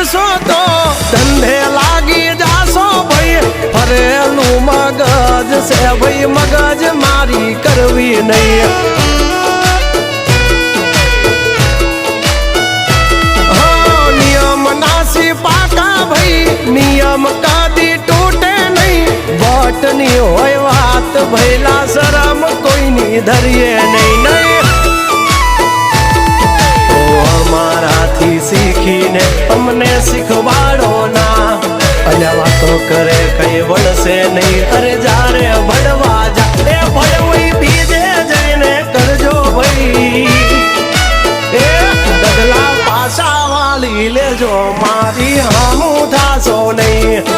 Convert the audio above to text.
કરશો તો ધંધે લાગી જાશો ભાઈ ફરેલું મગજ છે ભાઈ મગજ મારી કરવી નહીં નિયમ નાસી પાકા ભાઈ નિયમ કદી તૂટે નહીં બટની હોય વાત ભૈલા શરમ કોઈની ધરીએ નહીં નહીં અમારાથી શીખીને અમને શીખવાડો ના અલ્યા વાતો કરે કઈ વળશે નહીં અરે જારે ભણવા જા એ ભણવી બીજે જઈને કરજો ભાઈ એ ડગલા પાછા વાળી લેજો મારી હામું થાશો નહીં